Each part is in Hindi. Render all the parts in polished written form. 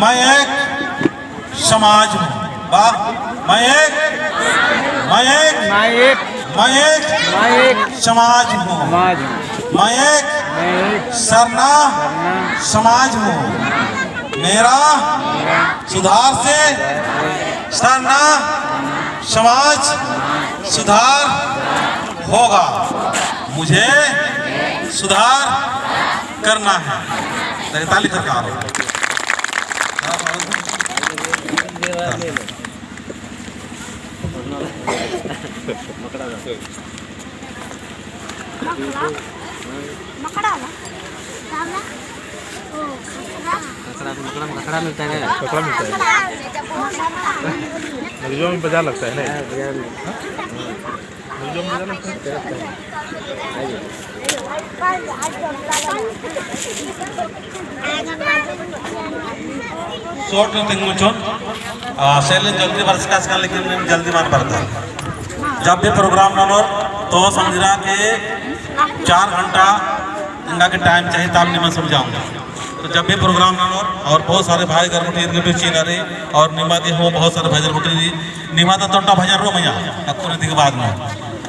मैं एक समाज हूँ। वाह, मैं एक समाज हूँ। मैं एक सरना समाज हूँ। मेरा सुधार से सरना समाज सुधार होगा। मुझे सुधार करना है। ताली करके आ रहा हूँ। मकड़ा मिलता है। कपड़ा मिलता है। मरीजों में बाजार लगता है ना। मरीजों में बाजार लगता है। शॉर्ट शैलेंद्र जल्दी वर्ष का लेकिन जल्दी मान पड़ता है। जब भी प्रोग्राम बनो तो समझना कि 4 घंटा इनका के टाइम चाहिए, तब नहीं मैं समझाऊंगा। तो जब भी प्रोग्राम बनो और बहुत सारे भाई गर्मुटी चीनरी और निमा दी हो, बहुत सारे भजन मुटी निमा तो तोटा भजन रो मैया अकुर के बाद में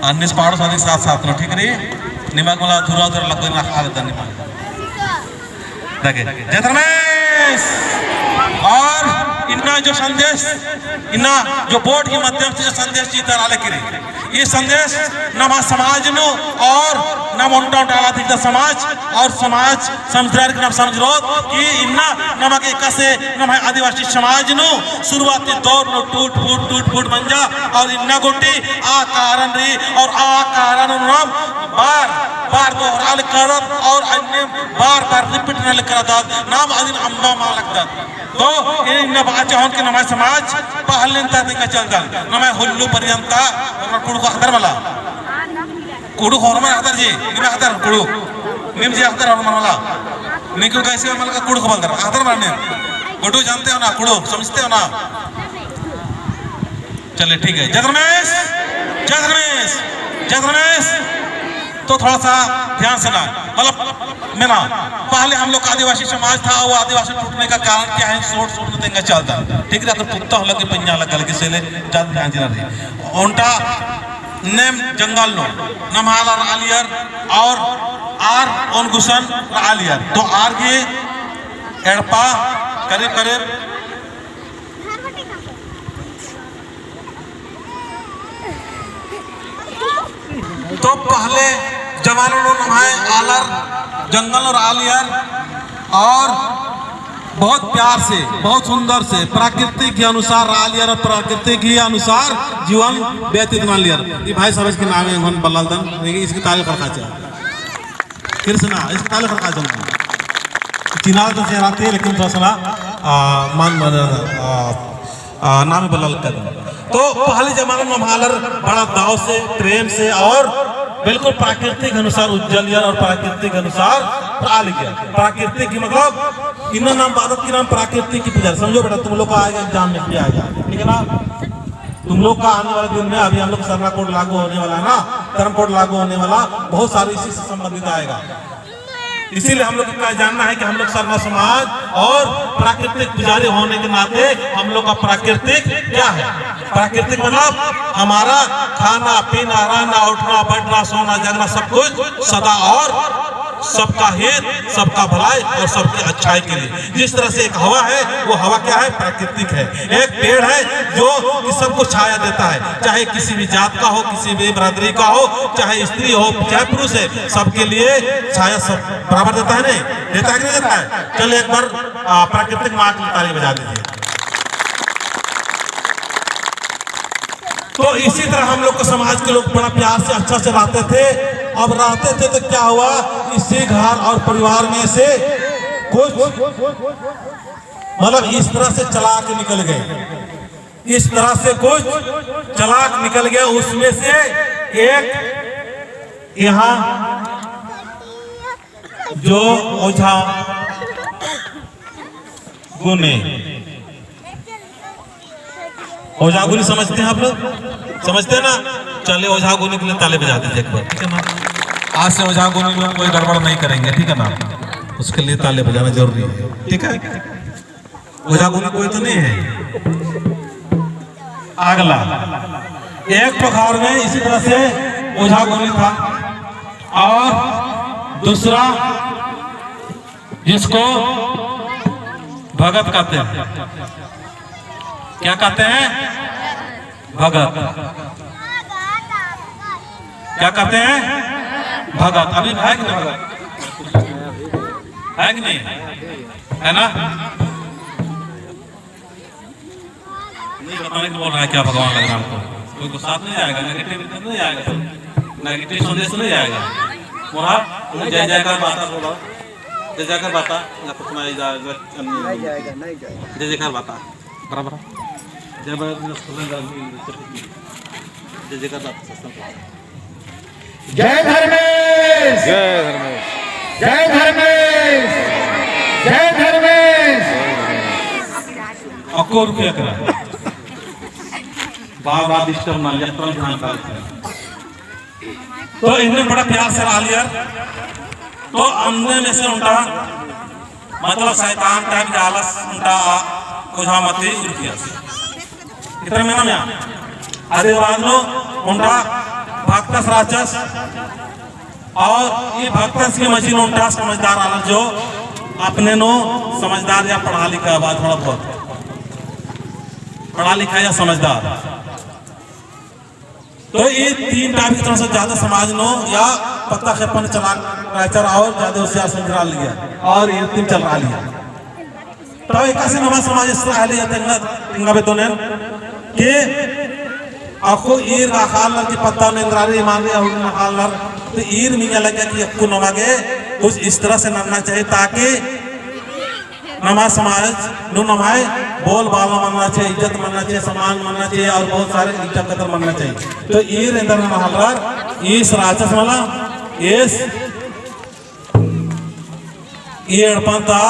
अन्य पहाड़ों साथ साथ में ठीक रही निमा को धुरा धुरा लग गई हालत निमा जय धर्मेश। और इतना जो संदेश इना जो बोर्ड के माध्यम से जो संदेश जीता डाले करी ये संदेश नमा समाज नो और नम उल्टा डाला थी समाज और समाज समझदार के नाम समझ लो कि इन्ना नमा के कसे नमा आदिवासी समाज नो शुरुआती दौर नो टूट फूट बन जा और इन्ना गोटी आ कारण रही और आ कारण नाम बार दोहराल करत और अन्य बार रिपीट न करता नाम अदिन अम्बा मा लगता तो इन बाचा होन के नमाय समाज पहले तक चलता नमाय हुल्लू पर्यंत कुड़ू को हदर वाला कुड़ू को हरमान हदर जी निमे हदर कुड़ू निम जी हदर हरमान वाला निकल कैसे वाला का कुड़ू को बंदर हदर मारने कुड़ू जानते हो ना कुड़ू समझते हो ना। चलिए ठीक है। जय धर्मेश तो थोड़ा सा ध्यान से ना मतलब मैं ना पहले हम लोग का आदिवासी समाज था वो आदिवासी टूटने का कारण क्या है सोट में देंगे चलता ठीक है। तो कुत्ता लगे पंजा लग गल से ज्यादा ध्यान देना रही उनका नेम जंगल नो नमहाल और आलियर और आर ओन गुसन आलियर तो आर के एड़पा करीब तो पहले जमानों में नमाए आलर जंगल और आलियर और बहुत प्यार से बहुत सुंदर से प्रकृति के अनुसार आलियर और प्रकृति के अनुसार जीवन व्यतीत मान लिया। ये भाई समझ के नाम है बल्लालदन इसकी तारीफ रखा चाहिए कृष्णा इसकी तारीफ रखा चाहिए चिनार तो चेहराते हैं लेकिन थोड़ा सा मान नाम बल्लाल कर तो पहले जमाने में महालर बड़ा दाव से प्रेम से और बिल्कुल प्राकृतिक अनुसार उज्जवल और प्राकृतिक अनुसार प्राकृतिक की मतलब इन नाम बादत की नाम प्राकृतिक की पूजा समझो बेटा। तुम लोग का आएगा एग्जाम में किया आएगा ठीक है ना। तुम लोग का आने वाले दिन में अभी हम लोग सरना कोड लागू होने वाला है ना धर्म कोड लागू होने वाला बहुत सारे इसी से संबंधित आएगा। इसीलिए हम लोग का जानना है कि हम लोग सर्व समाज और प्राकृतिक पुजारी होने के नाते हम लोग का प्राकृतिक क्या है। प्राकृतिक मतलब हमारा खाना पीना रहना उठना बैठना सोना जगना सब कुछ सदा और सबका हित सबका भलाई और सबकी अच्छाई के लिए। जिस तरह से एक हवा है वो हवा क्या है प्राकृतिक है। एक पेड़ है जो सबको छाया देता है चाहे किसी भी जात का हो किसी भी बरादरी का हो चाहे स्त्री हो चाहे पुरुष है सबके लिए छाया सब बराबर देता है नहीं देता है कि नहीं देता है। चलिए एक बार प्राकृतिक माँ की ताली बजा दीजिए। तो इसी तरह हम लोग को समाज के लोग बड़ा प्यार से अच्छा से रहते थे। अब रहते थे तो क्या हुआ इसी घर और परिवार में से कुछ मतलब इस तरह से चला के निकल गए इस तरह से कुछ चलाक निकल गया। उसमें से एक यहाँ जो ओझा गुने ओझा गुनी समझते हैं आप लोग समझते हैं ना। चलिए ओझा गुनी के लिए ताले बजा दीजिए एक बार ठीक है ना। आज से ओझा गुनी लोग कोई गड़बड़ नहीं करेंगे ठीक है ना। उसके लिए ताले बजाना जरूरी है ठीक है। ओझा गुनी कोई तो नहीं है। अगला एक प्रकार में इसी तरह से ओझा गुनी था, और दूसरा जिसको भगत कहते हैं। क्या कहते हैं? भगत। क्या कहते हैं? भगत। अभी है कि नहीं भगत? है कि नहीं? है ना? नहीं बताने को बोल रहा है क्या भगवान लग रहा है हमको? कोई को साथ नहीं आएगा, नेगेटिव नहीं आएगा, नेगेटिव संदेश नहीं आएगा। मोरा जय जयकार बाता बोलो, जय जयकार बाता ना कुछ नहीं जाएगा, नहीं जाएगा, नहीं जाएगा। जय जयकार बाता बराबर। जय जय जयकार बाता। जय धर्मेश, जय धर्मेश, जय धर्मेश, जय धर्मेश। अको रुपया करा बाबा डिस्टर्ब ना यात्रा ध्यान कर। तो इन्हें बड़ा प्यार से ला लिया। तो अंधे में से उनका मतलब शैतान टाइप जालस उनका ओझामती रुपया से इतना में ना अरे वालो उनका भक्तस राक्षस, और ये भक्तस की मशीन उनका समझदार आलम जो अपने नो समझदार या पढ़ा लिखा बात थोड़ा बहुत पढ़ा लिखा या समझदार। तो ये तीन टाइप तरह से ज्यादा समाज नो या पत्ता खेपन चला और ज्यादा होशियार समझा लिया, और ये तीन चल रहा लिया। तो एक ऐसे नवा समाज इस तरह लिया तिंगा बेतोने कि आपको ईर खालर की पत्ता ने इंद्रारी मान लिया होगा खालर, तो ईर मिया लगा कि आपको नवागे कुछ इस तरह से नमना चाहिए ताकि नमा समाज नो नमाए बोल बाला मानना चाहिए, इज्जत मानना चाहिए, सम्मान मानना चाहिए, और बहुत सारे इज्जत कदर मानना चाहिए। तो ईर इंदर महालर इस राक्षस वाला इस एड़पंता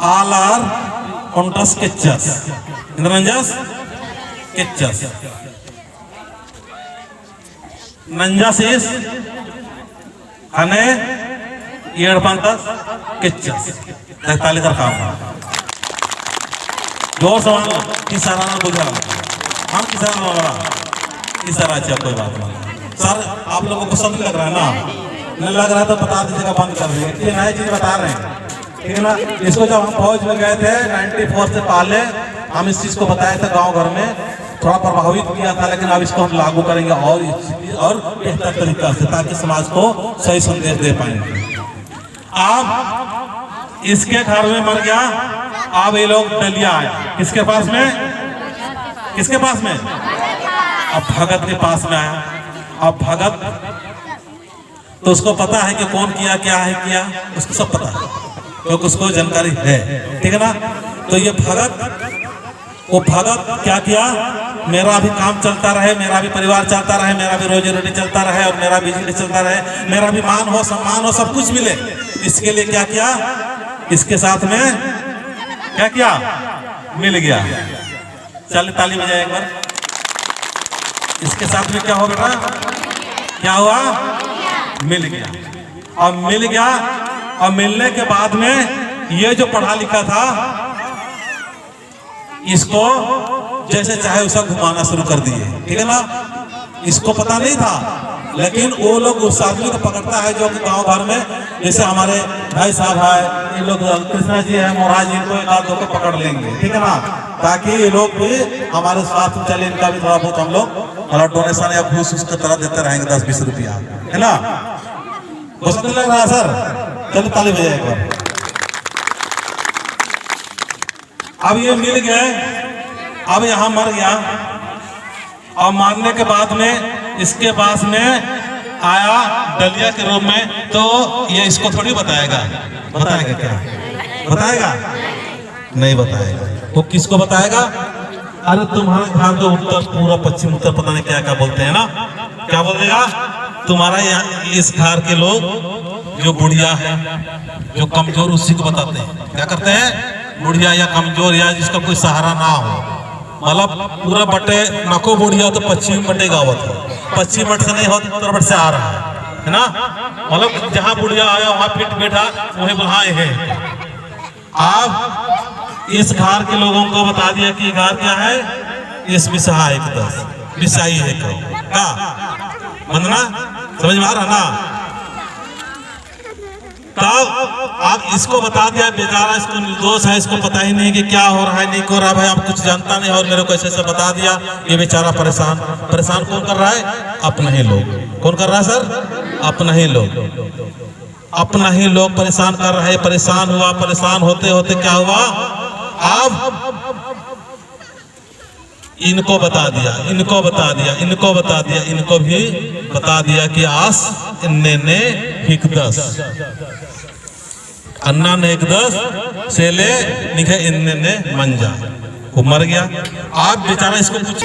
आलार कंटस किच्चस इंद्रंजस किच्चस नंजस इस अने एड़पंतस किच्चस 43 काम जोर सवाल किसाना बुझा हम किसान वाला किसान अच्छा कोई बात नहीं सर। आप लोगों को समझ लग रहा है ना? नहीं लग रहा है तो बता दीजिएगा, बंद कर दीजिए। ये नई चीज बता रहे हैं, ठीक है ना? इसको जब हम फौज में गए थे 94 से पहले हम इस चीज को बताए थे गांव घर में, थोड़ा प्रभावित किया था, लेकिन अब इसको हम लागू करेंगे और बेहतर तरीका से ताकि समाज को सही संदेश दे पाएंगे। अब इसके घर में मर गया, अब ये लोग डलिया आया किसके पास में? किसके पास में? अब भगत के पास में आया। अब भगत तो उसको पता है कि कौन किया क्या है किया, उसको सब पता है क्योंकि उसको जानकारी है, ठीक है ना? तो ये भगत वो भगत क्या किया? मेरा भी काम चलता रहे, मेरा भी परिवार चलता रहे, मेरा भी रोजी रोटी चलता रहे, और मेरा बिजनेस चलता रहे, मेरा भी मान हो सम्मान हो सब कुछ मिले, इसके लिए क्या किया? इसके साथ में क्या किया? मिल गया। चल ताली बजाए एक बार। इसके साथ में क्या हो बेटा? क्या हुआ? मिल गया। और मिल गया, और मिलने के बाद में ये जो पढ़ा लिखा था इसको जैसे चाहे उसे घुमाना शुरू कर दिए, ठीक है ना? इसको पता नहीं था, लेकिन वो लोग उस आदमी को पकड़ता है जो कि गांव भर में, जैसे हमारे भाई साहब है, ये लोग कृष्णा जी है, मोहरा जी को एक आध दो को पकड़ लेंगे, ठीक है ना? ताकि ये लोग भी हमारे साथ चले, इनका भी थोड़ा बहुत हम लोग डोनेशन या घूस उसके तरह देते रहेंगे 10-20 रुपया, है ना? घुस नहीं लग रहा सर? चलो ताली बजाए एक बार। अब ये मिल गए, अब यहाँ मर गया, और मारने के बाद में इसके पास में आया डलिया के रूप में, तो ये इसको थोड़ी बताएगा। बताएगा क्या? बताएगा? नहीं बताएगा। वो किसको बताएगा? अरे तुम्हारे घर जो उत्तर पूरा पश्चिम उत्तर पता नहीं क्या क्या बोलते हैं ना, क्या बोलेगा? तुम्हारा यहाँ इस घर के लोग जो बुढ़िया है, जो कमजोर, उसी को बताते हैं। क्या करते हैं? बुढ़िया या कमजोर या जिसका कोई सहारा ना हो, मतलब पूरा बटे नको बुढ़िया तो पश्चिम बटे गावत है, पश्चिम बट से नहीं हो उत्तर बट से आ रहा है ना? मतलब जहाँ बुढ़िया आया वहाँ फिट बैठा वही बोला है। आप इस घर के लोगों को बता दिया कि घर क्या है, इस विषा एक 10 विषाई है का वंदना समझ में आ रहा ना। तब आप इसको बता दिया, बेचारा इसको निर्दोष है, इसको पता ही नहीं कि क्या हो रहा है नहीं हो रहा, भाई आप कुछ जानता नहीं और मेरे को ऐसे बता दिया, ये बेचारा परेशान कौन कर रहा है? अपना ही लोग। कौन कर रहा है सर? अपना ही लोग, अपना ही लोग परेशान कर रहे हैं। परेशान हुआ, परेशान होते होते क्या हुआ, अब इनको बता दिया, इनको बता दिया, इनको बता दिया, इनको भी बता दिया कि आस इन्ने ने हिक 10 अन्ना ने 10 से ले निखे इन्ने ने मंजा, वो मर गया। आप बेचारा इसको कुछ